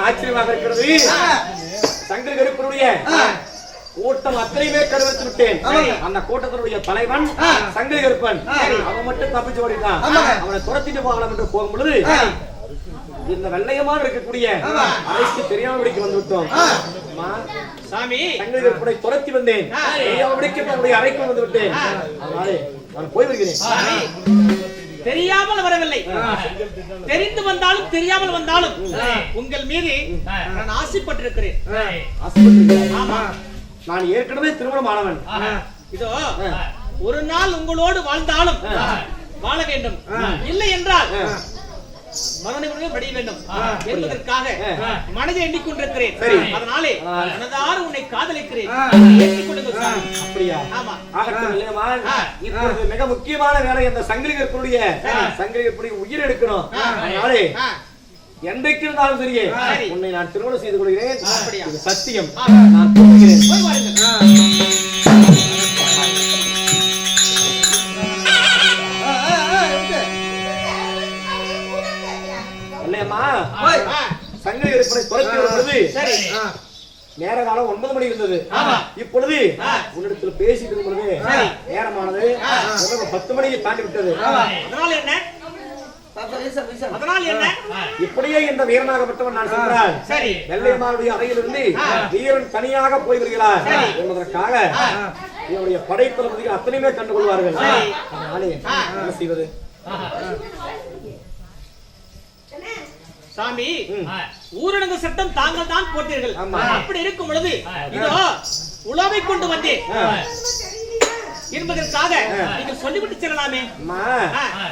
ஆச்சரியமாக இருக்கிறது. சங்கர கருப்பனுடைய கூட்டம் அத்தனையுமே கருவறுத்து விட்டேன். அந்த கூட்டத்தினுடைய தலைவன் சங்கர கருப்பன். அவன் மட்டும் தப்பிச்சு ஓடிட்டான். அவனை துரத்திட்டு போகலாம் என்று போகும் பொழுது இந்த வெள்ளையமான இருக்கக்கூடிய அறைக்கு தெரியாமடிக்கு வந்து விட்டோம். சாமி சங்கர கருப்பனை துரத்தி வந்தேன். தெரியாமடிக்கு தன்னுடைய அறைக்கு வந்து விட்டேன். அதனாலே நான் போய் வருகிறேன். தெரியாமல் வரவில்லை, தெரிந்து வந்தாலும் தெரியாமல் வந்தாலும் உங்கள் மீது நான் ஆசைப்பட்டிருக்கிறேன். ஆமா, நான் ஏற்கனவே திருமணமானவன். இதோ ஒரு நாள் உங்களோடு வாழ்ந்தாலும் வாழ வேண்டும், இல்லை என்றால் மரணம் படி வேண்டும் என்பதற்காக மனதை எண்ணிக்கொண்டிருக்கிறேன். அதனாலே மனதார உன்னை காதலிக்கிறேன். அப்படியா? ஆமா. இப்பொழுது மிக முக்கியமான வேலை அந்த சங்கிலிகர்களுடைய உயிர் எடுக்கணும். அதனாலே என்றைக்கு இருந்தாலும் சரியே உன்னை நான் திருமணம் செய்து கொள்கிறேன். சத்தியம். நான் போகிறேன். சங்கர கருப்பனை துரத்தி வரும்பொழுது நேர காலம் 9 மணி இருந்தது. இப்பொழுது உன்னிடத்தில் பேசிட்டு இருக்கும் பொழுது நேரமானது 10 மணியை தாண்டி விட்டது. அதனால் என்ன? இப்படியே இந்த வீரனாகப்பட்டவன் நான் சொல்றான். வெள்ளையம்மாளுடைய அறையிலிருந்து வீரன் தனியாக போய் வருகிறார் என்பதற்காக என்னுடைய படைத்தளபதிகள் அத்தனையுமே கண்டுகொள்வார்கள். அதனாலே என்ன செய்வது? சாமி, ஊரடங்கு சட்டம் தாங்கள் தான் போட்டீர்கள். அப்படி இருக்கும் பொழுது இதோ உளவை கொண்டு வந்தேன் என்பதற்காக நீங்கள் சொல்லிவிட்டு செல்லலாமே.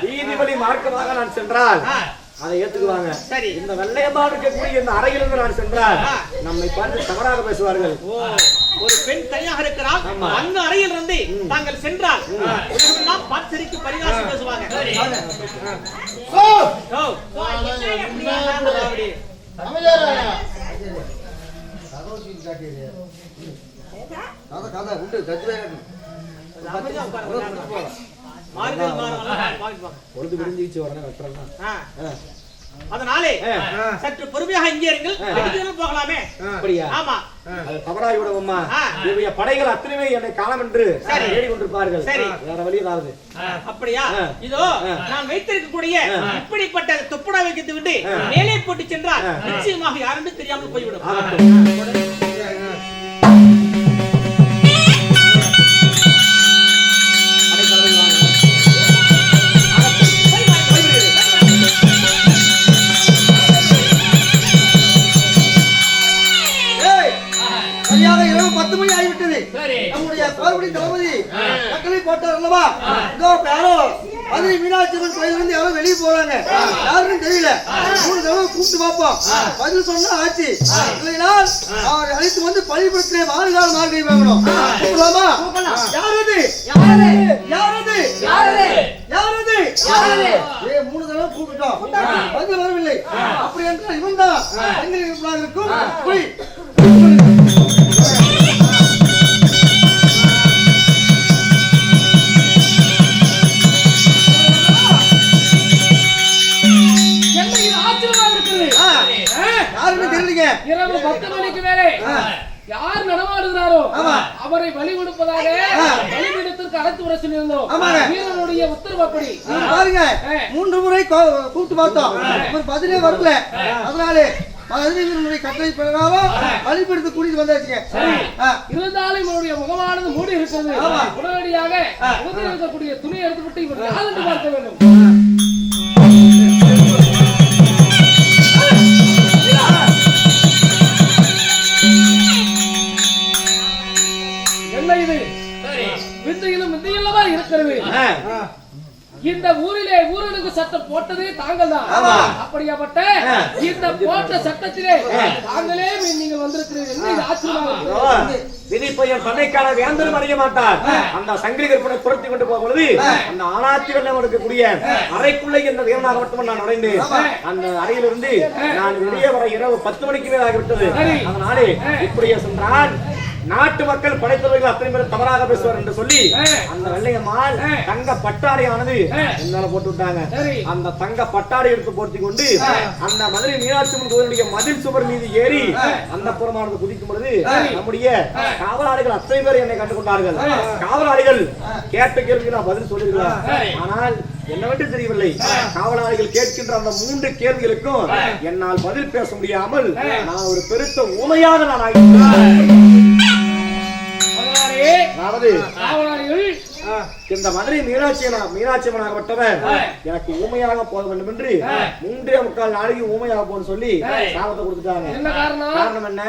வீதி வழி மார்க்கமாக நான் சென்றால் அதை ஏத்துக்குவாங்க. சரி, இந்த வெள்ளையம்மாள் இருக்கக்கூடிய இந்த அறையிலிருந்து நான் சென்றால் நம்மை பார்த்து தவறாக பேசுவார்கள். ஒரு பெண் தனியாக இருக்கிறாள், அந்த அறையில் இருந்து தாங்கள் சென்றால் பார்த்து பரிகாசம் பேசுவாங்க. பொழுது விரிஞ்சிச்சு வரணும். அதனாலே சற்று பொறுமையாக இங்கே இருங்கள், போகலாமே. அப்படியா? ஆமா, தவறாய் விடவும்மா. இவருடைய படைகள் அத்தனையுமே என்னை காலம் என்று தேடி கொண்டிருப்பார்கள். வேற வழி ஏதாவது? அப்படியா? இதோ நான் வைத்திருக்கக்கூடிய இப்படிப்பட்ட தொப்புடா வைத்து விட்டு மேலே போட்டு சென்றால் நிச்சயமாக யாருன்னு தெரியாமல் போய்விடும். இரவு 10 மணி ஆகிவிட்டது. நம்முடைய கோர்படி தளபதி மக்களை போட்டார் அல்லவா? இதோ யாரோ மதுரை மீனாட்சி அம்மன் கோயிலிருந்து யாரோ வெளியே போறாங்க, யாருன்னு தெரியல. 3 தடவை கூப்பிட்டு பார்ப்போம், பதில் சொன்னா ஆச்சு. இல்லைன்னா அவரை அழைத்து வந்து பழிபடுத்தின மாறுகால மார்கை வாங்கணும். கூப்பிடலாமா? யாரது? யாரது? யாரது? 3 தடவை கூப்பிட்டோம், பதில் வரவில்லை. அப்படி என்றால் இவன் தான் எங்களுக்கு இருக்கும். இரவு 10 மணிக்கு மேலே யார் நடமாடுகிறாரோ அவரை வழி கொடுப்பதாக வழிபீடத்திற்கு அழைத்து வர சொல்லியிருந்தோம். வீரனுடைய உத்தரவு அப்படி. பாருங்க, 3 முறை கூப்பிட்டு பார்த்தோம், பதிலே வரல. அதனாலே வீரனுடைய கட்டளை பிரகாரம் வழிபடுத்து கூட்டிட்டு வந்தாச்சுங்க. இருந்தாலும் இவருடைய முகமானது மூடி இருக்கிறது. உடனடியாக முகத்தில் இருக்கக்கூடிய துணியை எடுத்துவிட்டு இவர் யார் என்று பார்க்க வேண்டும். இந்த ஊரிலே ஊரடங்கு சட்டம் போட்டதே தாங்கள் தான். அப்படியாப்பட்ட இந்த போட்ட சட்டத்திலே தாங்களே நீங்கள் வந்திருக்கிறீர்கள். விதிப்பையன் பண்ணைக்கான வேந்தரும் அறிய மாட்டார். அந்த சங்கிலி கற்பனை துரத்தி கொண்டு போகும்போது அந்த ஆனாத்தி வெள்ளம் இருக்கக்கூடிய அறைக்குள்ளே இந்த வீரனாக மட்டும் நான் நுழைந்தேன். அந்த அறையிலிருந்து நான் வெளியே வர இரவு 10 மணிக்கு மேல் ஆகிவிட்டது. அதனாலே இப்படியே சென்றால் நாட்டு மக்கள் படைத்தவர்கள் அத்தனை பேர் தவறாக பேசுவார் என்று சொல்லி அந்த வெள்ளையம்மாள் தங்க பட்டாடையானது என்னால போட்டு விட்டாங்க. அந்த தங்க பட்டாடை எடுத்து போர்த்தி கொண்டு அந்த மதுரை மீனாட்சி அம்மன் கோயிலுடைய மதில் சுவர் மீது ஏறி அந்த புறமானது குதிக்கும் பொழுது நம்முடைய காவலாளிகள் அத்தனை பேர் என்னை கண்டுகொண்டார்கள். காவலாளிகள் கேட்ட கேள்விக்கு நான் பதில் சொல்லியிருக்கிறேன். ஆனால் என்னவென்று தெரியவில்லை. காவலாளிகள் கேட்கின்ற அந்த 3 கேள்விகளுக்கும் என்னால் பதில் பேச முடியாமல் நான் ஒரு பெருத்த ஊமையாக நான் ஆகிவிட்டேன். அதாவது இந்த மதுரை மீனாட்சி அம்மனாகப்பட்டவர் எனக்கு ஊமையாக போக வேண்டும் என்று 3.25 நாளைக்கு ஊமையாக போன்னு சொல்லி சாபத்தை கொடுத்துட்டாங்க. காரணம் என்ன?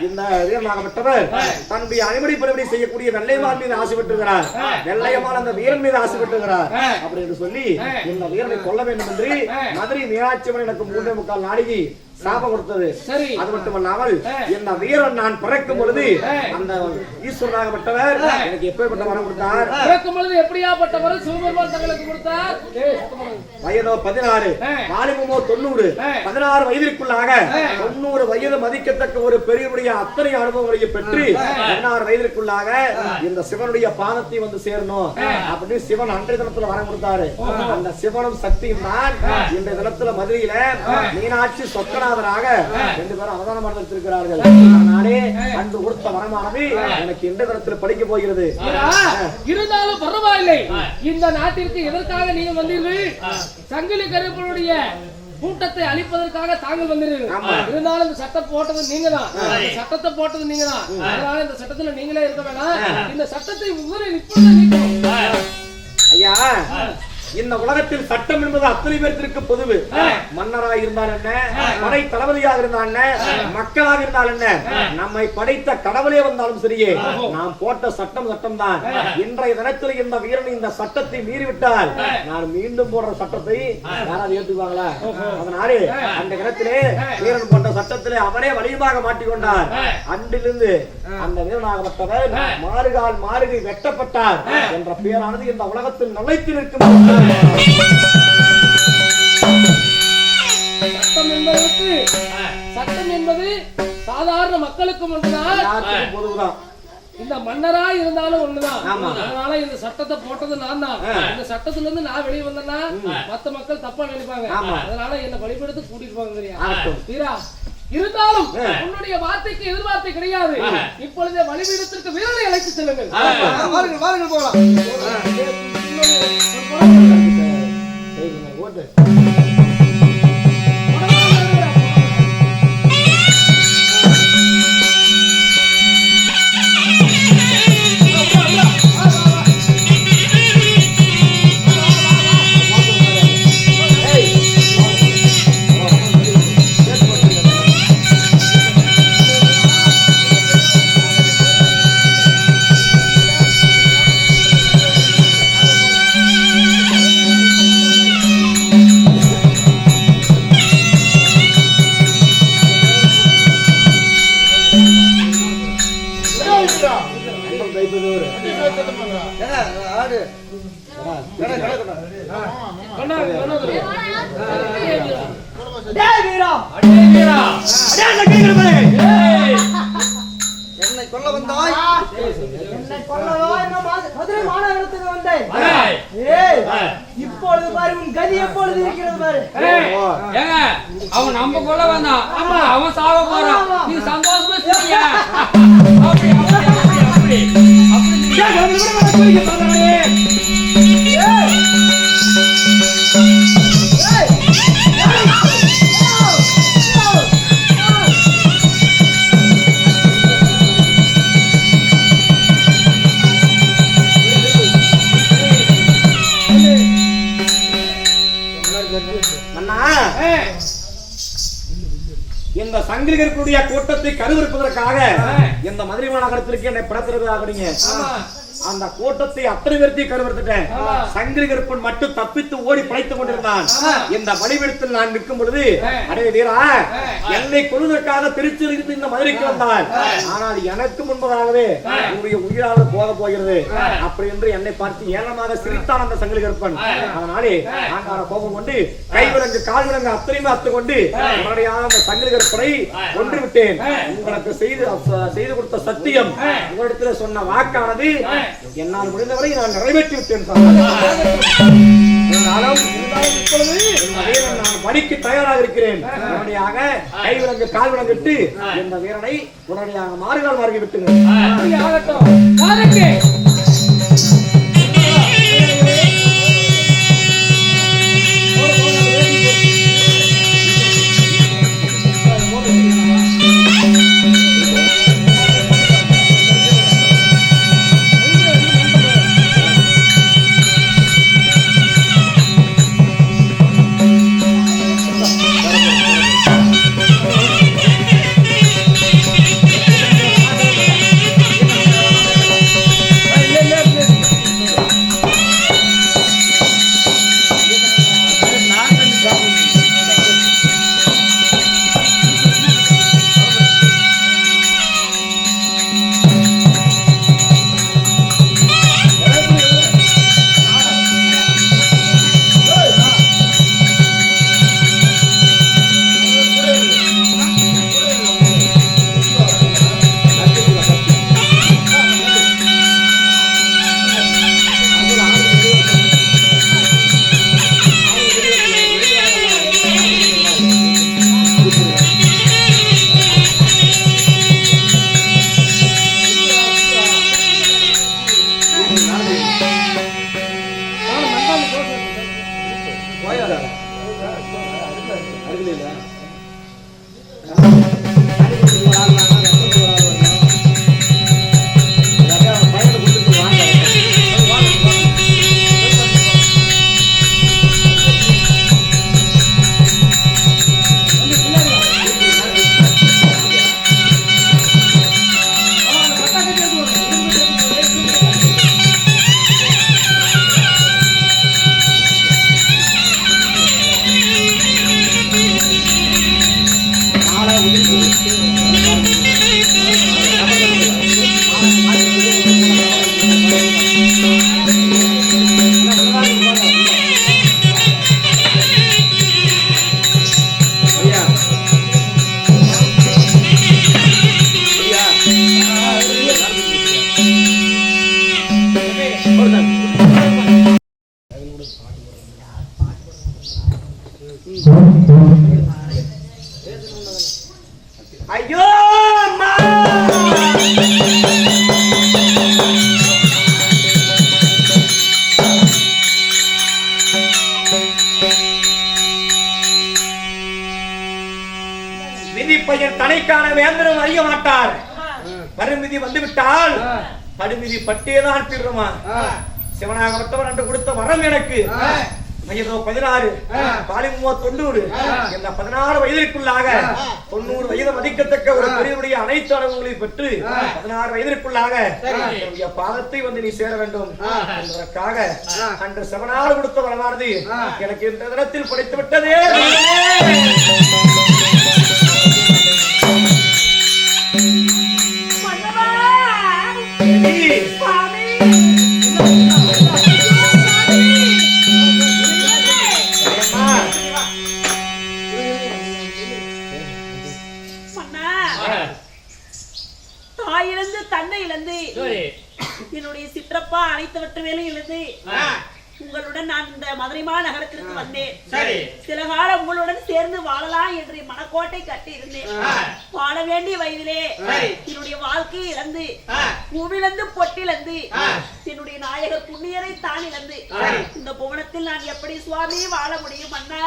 இந்த வீரனாகப்பட்டவர் தன்னுடைய அடிப்படை செய்யக்கூடிய வெள்ளையம்மாள் மீது ஆசைப்பட்டிருக்கிறார். வெள்ளையம்மாள் அந்த வீரன் மீது ஆசைப்பட்டிருக்கிறார் அப்படின்னு சொல்லி இந்த வீரனை கொல்ல வேண்டும் என்று மதுரை மீனாட்சி அம்மன் எனக்கு 3.25 நாளைக்கு சாபம் கொடுத்தது. அது மட்டுமல்லாமல் இந்த வீரன் நான் பிறக்கும் பொழுது அந்த ஈஸ்வரனாகப்பட்டவர் எனக்கு எப்பேற்பட்ட வரம் கொடுத்தார்? பிறக்கும் பொழுது எப்படியாப்பட்ட வரம் சிவபெருமான் தங்களுக்கு கொடுத்தார்? வயதோ 16, வாலிபமோ 90. 16 வயதிற்குள்ளாக 90 வயது மதிக்கத்தக்க ஒரு பெரியவுடைய அத்தனை அனுபவங்களையும் பெற்று 16 வயதிற்குள்ளாக இந்த சிவனுடைய பாதத்தை வந்து சேரணும் அப்படின்னு சிவன் அன்றைய தினத்துல வரம் கொடுத்தாரு. அந்த சிவனும் சக்தியும் தான் இன்றைய தினத்துல மதுரையில மீனாட்சி சொக்கனா 2 பேரும் அவதானம் எடுத்திருக்கிறார்கள். நானே அன்று கொடுத்த வரமானது எனக்கு இந்த தினத்தில் படிக்க போகிறது. இருந்தாலும் பரவாயில்லை. இந்த நாட்டிற்கு எதற்காக நீங்க வந்தீர்கள்? சங்கிலி கருப்பனுடைய கூட்டத்தை அழிப்பதற்காக தாங்கள் வந்தீர்கள். இருந்தாலும் இந்த சட்டம் போட்டது நீங்க தான். சட்டத்தை போட்டது நீங்க தான். அதனால இந்த சட்டத்துல நீங்களே இருக்க வேணாம். இந்த சட்டத்தை முதலில் இப்பொழுது நீக்கணும். ஐயா, இந்த உலகத்தில் சட்டம் என்பது அத்தனை பேருக்கு பொதுவு. மன்னராக இருந்தால் என்ன, படை தளபதியாக இருந்தால் என்ன, மக்களாக இருந்தால் என்ன, நம்மை படைத்த கடவுளே வந்தாலும் சரியே நாம் போட்ட சட்டம் தான். இன்றைய தினத்தில் இந்த வீரன் இந்த சட்டத்தை மீறிவிட்டால் நான் மீண்டும் போடுற சட்டத்தை யாராவது ஏற்றுக்குவாங்களா? அதனாலே அந்த இடத்திலே வீரன் போட்ட சட்டத்திலே அவரே வலியமாக மாட்டிக்கொண்டார். அன்றிலிருந்து அந்த வீரனாகப்பட்டவர் மாறுகால் மாறுகை வெட்டப்பட்டார் என்ற பெயரானது இந்த உலகத்தில் நிலைத்து நிற்கும். சட்டம் என்பது சாதாரண மக்களுக்கும் ஒன்றுதான், பொதுதான். இந்த மன்னரா இருந்தாலும் ஒண்ணுதான். அதனால இந்த சட்டத்தை போட்டது நான் தான். இந்த சட்டத்துல இருந்து நான் வெளியே வந்தேன்னா மத்த மக்கள் தப்பா நினைப்பாங்க. அதனால என்ன வழிபடுத்து கூட்டிட்டு போங்க. இருந்தாலும் உன்னுடைய வார்த்தைக்கு எதிர்வார்த்தை கிடையாது. இப்பொழுதே வழிபீடத்திற்கு வீரனை அழைத்து செல்லுங்கள். வாருங்கள் போகலாம். என்னை கொல்ல வந்தாய்? என்னை கொல்லவா? மதுரை மாநகரத்துக்கு வந்தேன். இப்பொழுது பாரு உன் கதி எப்பொழுது இருக்கிறது பாரு. அவன் நம்ம கொல்ல வந்தான், அவன் சாவ போறான். நீ சந்தோஷமா செய்யா? இந்த சங்கிலிகர்களுடைய கூட்டத்தை கருவிருப்பதற்காக இந்த மதுரை மாநகரத்திற்கு என்னை படத்திற்கு அந்த கூட்டத்தை அத்தனை பேர்த்தையும் கருவறுத்துட்டேன். சங்கிலி கருப்பன் மட்டும் தப்பித்து ஓடி பிழைத்துக் கொண்டிருந்தான். இந்த வடிவெடுத்தில் நான் நிற்கும் பொழுது, அடே வீரா, என்னை கொல்வதற்காக திருச்சியிலிருந்து இந்த மதுரைக்கு வந்தான். ஆனால் எனக்கு முன்பதாகவே உன்னுடைய உயிராக போக போகிறது அப்படி என்று என்னை பார்த்து ஏளனமாக சிரித்தான் அந்த சங்கிலி கருப்பன். அதனாலே ஆங்கார கோபம் கொண்டு கைவிலங்கு கால் விலங்கு அத்தனையுமே அத்து கொண்டு உடனடியாக அந்த சங்கிலி கருப்பனை கொன்று விட்டேன். உங்களுக்கு செய்து கொடுத்த சத்தியம், உங்களிடத்தில் சொன்ன வாக்கானது என்னால் முடிந்தவரை நான் நிறைவேற்றி விட்டேன். நான் வடிக்கு தயாராக இருக்கிறேன். உடனடியாக கைவிலங்கு கால் விலங்கிட்டு இந்த வீரனை உடனடியாக மாறுகால் மாறி விட்டுங்க. ஐயோ அம்மா! விதிப்பையன் தனைக்கான வேந்தரும் அறிய மாட்டார். வருமிதி வந்துவிட்டால் படுமிதி பட்டேதான் தீர்மா. சிவனாகப்பட்டவர் என்று கொடுத்த வரம் எனக்கு. வயதோ 16, பாலிமோ 90. இந்த 16 வயதிற்குள்ளாக 90 வயது மதிக்கத்தக்க ஒரு பெரியவருடைய அனைத்து அளவுகளையும் பெற்று 16 வயதிற்குள்ளாக என்னுடைய பாதத்தை வந்து நீ சேர வேண்டும் என்பதற்காக அன்று சிவனார் கொடுத்த வரலாறு எனக்கு இந்த தினத்தில் படைத்து விட்டதே. தாயிலிருந்து தன்னை இழந்து என்னுடைய சிற்றப்பா அனைத்தவற்ற வேலையும் இழந்து உங்களுடன் நான் இந்த மதுரை மாநகரத்திற்கு வந்தேன். சில காலம் உங்களுடன் சேர்ந்து வாழலாம் என்று மனக்கோட்டை கட்டி இருந்தேன். வாழ வேண்டிய வயதிலே என்னுடைய வாழ்க்கையை இழந்து பூவிலிருந்து பொட்டிலிருந்து என்னுடைய நாயகர் புண்ணியரை தான் இழந்து இந்த புவனத்தில் நான் எப்படி சுவாமி வாழ முடியும் அண்ணா?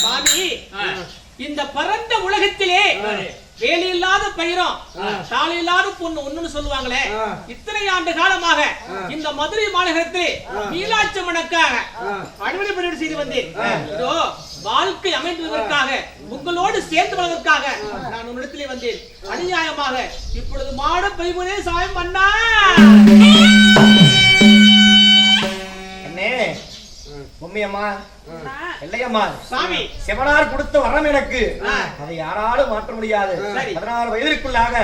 சுவாமி, இந்த பரந்த உலகத்திலே வேலை இல்லாத பயிரும் சாலை இல்லாத பொண்ணு ஒண்ணுன்னு சொல்லுவாங்களே, இத்தனை ஆண்டு காலமாக இந்த மதுரை மாநகரத்தில் மீனாட்சி அம்மனுக்காக அடிமை பணியோடு செய்து வந்தேன். வாழ்க்கை அமைந்ததற்காக உங்களோடு சேர்ந்து வளர்வதற்காக நான் உன்னிடத்திலே வந்தேன். அநியாயமாக இப்பொழுது மாட பைபுனே சாயம் பண்ணா அண்ணே பொம்மியம்மா இல்லையம்மா சாமி சிவனார் கொடுத்த வரம் எனக்கு அதை யாராலும் மாற்ற முடியாது. 16 வயதிற்குள்ளாக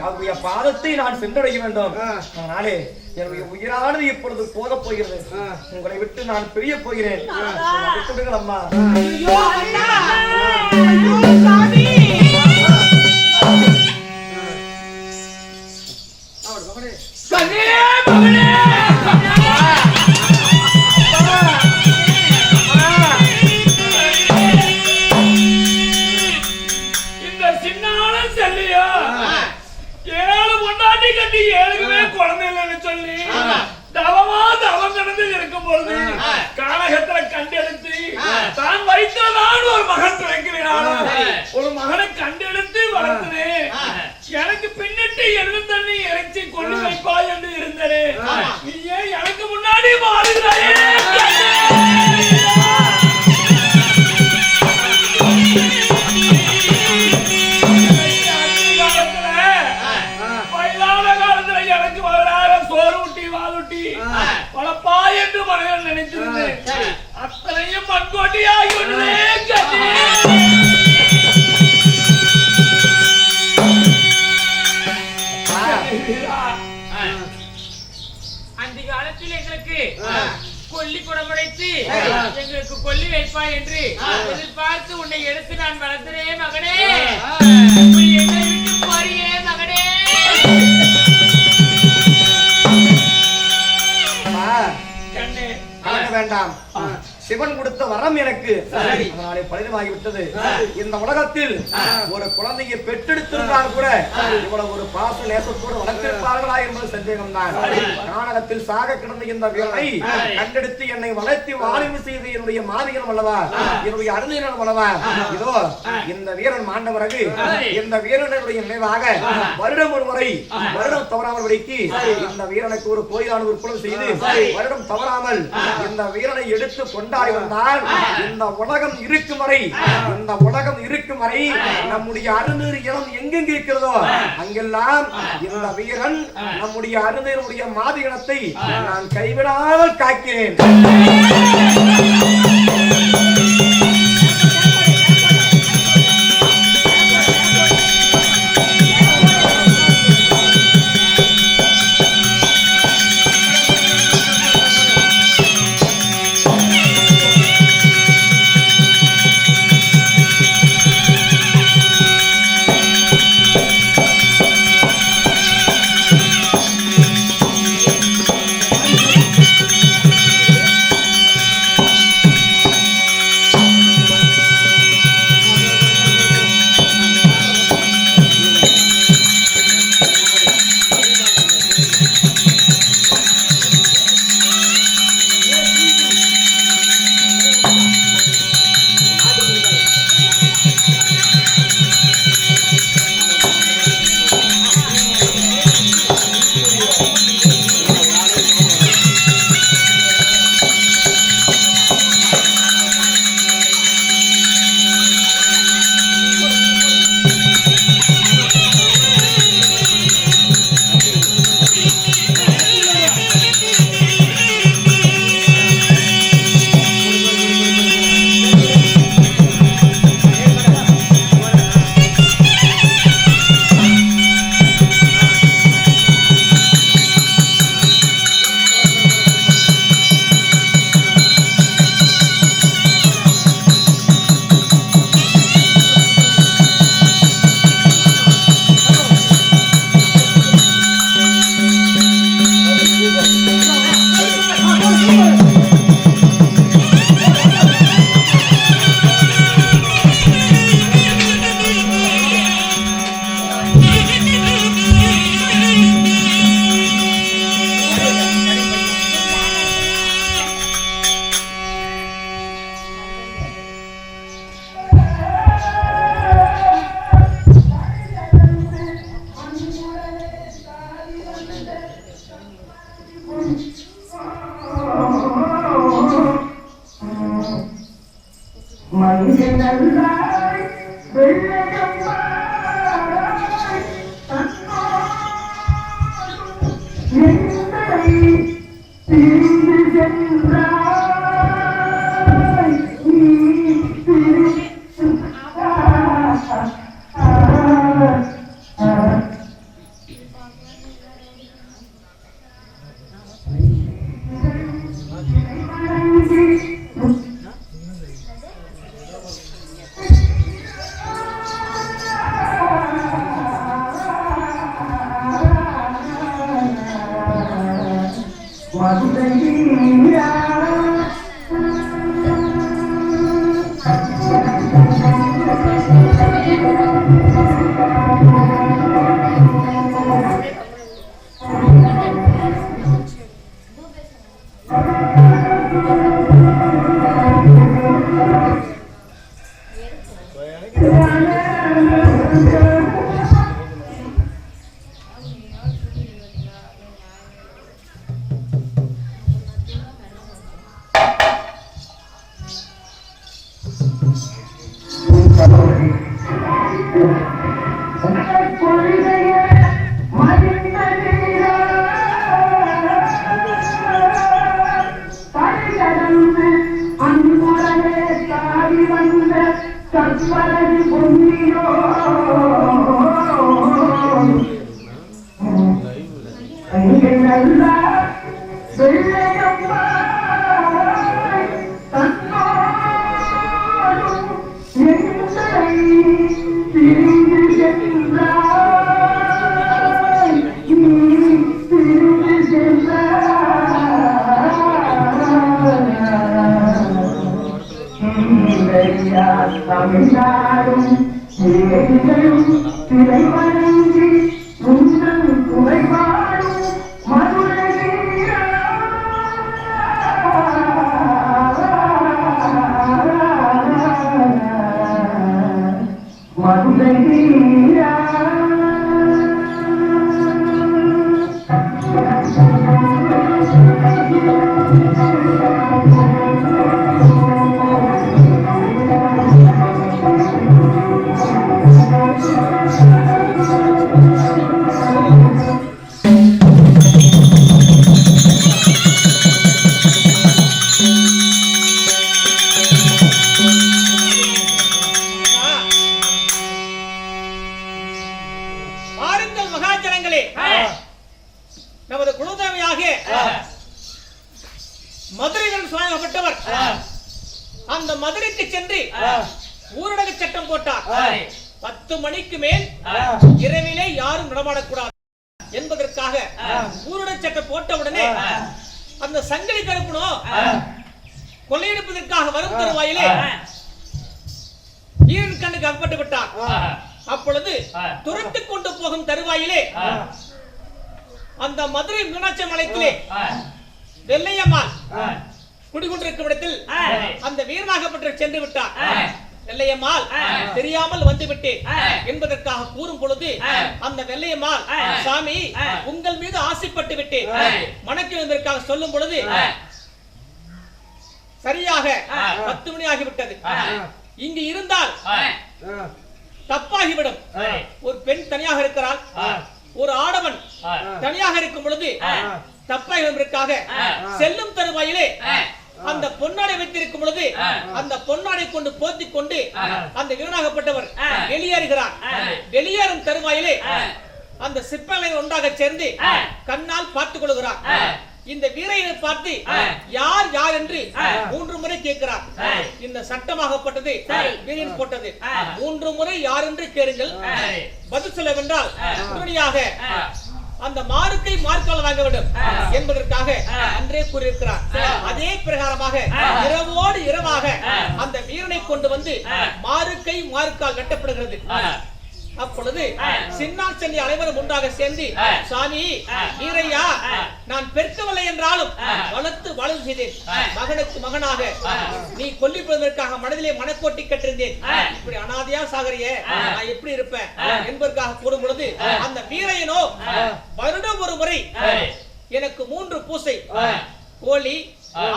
அவருடைய பாதத்தை நான் சென்றடைய வேண்டும். அதனாலே என்னுடைய உயிரானது இப்பொழுது போகப் போகிறது. உங்களை விட்டு நான் பிரிய போகிறேன். விட்டுவிடுங்கள் அம்மா. ஐயோ அண்ணா ஐயோ சாமி கண்ணே மகனே இந்த சின்னான செல்லியா 7 பொண்டாட்டி கட்டி 7க்குமே குழந்தை இல்லைன்னு சொல்லி தவம் கடந்து இருக்கும் பொழுது கானகத்துல கண்டெடுத்து தான் வைத்ததான் ஒரு மகன் பிறக்கிறேன். ஒரு மகனை கண்டெடுத்து வளர்த்தனேன். எனக்கு பின்னிட்டு எழுது தண்ணி இறைச்சி கொண்டு வைப்பா என்று இருந்தனே. நீ ஏன் எனக்கு முன்னாடி மாறுகிறாயே? எனக்கு சோறு ஊட்டி வாழூட்டி பழப்பா என்று மனிதன் நினைத்திருந்தேன். அத்தனையும் மண்கோட்டியாகி அந்த காலத்தில் எங்களுக்கு கொல்லி குடமுடைத்து எங்களுக்கு கொல்லி வைப்பாய் என்று எதிர்பார்த்து உன்னை எடுத்து நான் வளர்த்தனே மகனே. என்னை விட்டு போறியே மகனே. வேண்டாம். சிவன் கொடுத்த வரம் எனக்கு அதனாலே பலிதமாகி விட்டது. இந்த உலகத்தில் ஒரு குழந்தையை பெற்றெடுத்திருந்தால் கூட இவ்வளவு ஒரு பாச நேசத்தோடு வளர்த்திருப்பார்களா என்பது சந்தேகம்தான். கானகத்தில் சாக கிடந்த இந்த வீரனை கண்டெடுத்து என்னை வளர்த்தி வாலிபு செய்து என்னுடைய மாதிரிகள் அல்லவா, என்னுடைய அருளினம் அல்லவா. இதோ இந்த வீரன் மாண்ட பிறகு இந்த வீரனுடைய நினைவாக வருடம் ஒரு முறை வருடம் தவறாமல் வரைக்கு இந்த வீரனுக்கு ஒரு கோயிலான உற்பத்தி செய்து வருடம் தவறாமல் இந்த வீரனை எடுத்து கொண்டாடி வந்தால் இந்த உலகம் இருக்கும் வரை நம்முடைய அருநீர் இனம் எங்கெங்கு இருக்கிறதோ அங்கெல்லாம் இந்த வீரன் நம்முடைய அருநீருடைய மாதி இனத்தை நான் கைவிடாமல் காக்கிறேன்.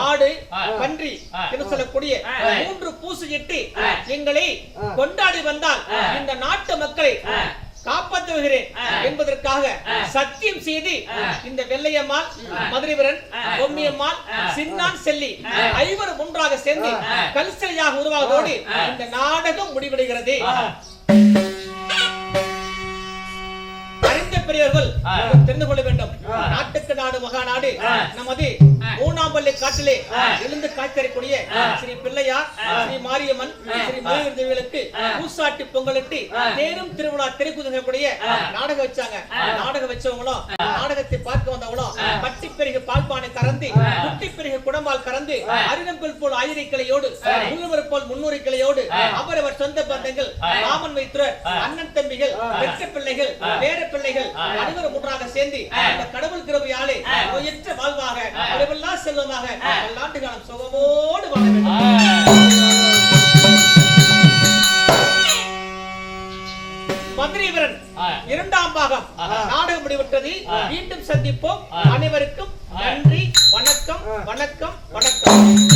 ஆடு பன்றி என்று சொல்லக்கூடிய 3 பூசையிட்டு எங்களை கொண்டாடி வந்தால் இந்த நாட்டு மக்களை காப்பாற்றுகிறேன் என்பதற்காக சத்தியம் செய்து இந்த வெள்ளையம்மாள், மதுரைவரன், பொம்மியம்மாள், சின்னான் செல்லி 5 ஒன்றாக சேர்ந்து கல்சலையாக உருவாவதோடு இந்த நாடகம் முடிவடைகிறது. அறிந்த பெரியவர்கள் தெரிந்து கொள்ள வேண்டும். நாட்டுக்கு நாடு மகாநாடு நமது மூணாம்பள்ளி காட்டிலே எழுந்து காய்ச்சறக்கூடிய ஸ்ரீ பிள்ளையார், ஸ்ரீ மாரியம்மன், ஸ்ரீ முருகன் தேவிகளுக்கு பூசாட்டி பொங்கலிட்டு தேரும் திருவிழா திரைக்குதக்கூடிய நாடகம் வச்சாங்க. நாடகம் வச்சவங்களும் நாடகத்தை பார்க்க வந்தவங்களும் பட்டி பெருகு பால்பானை கறந்து, குட்டி பெருகு குடம்பால் கறந்து, அருகம்புல் போல் 1000 கிளையோடு, முள்ளுவர் போல் 300 கிளையோடு அவரவர் சொந்த பந்தங்கள், மாமன் மைத்துரர், அண்ணன் தம்பிகள், பெற்ற பிள்ளைகள், பேர பிள்ளைகள் அனைவரும் ஒன்றாக சேர்ந்து அந்த கடவுள் கிருபையாலே நோயற்ற வாழ்வாக அளவெல்லாம் செல்வமாக பல்லாண்டு காலம் சுகமோடு வாழ வேண்டும். மதுரைவரன் 2ஆம் பாகம் நாடகம் முடிவுற்றது. மீண்டும் சந்திப்போம். அனைவருக்கும் நன்றி. வணக்கம், வணக்கம், வணக்கம்.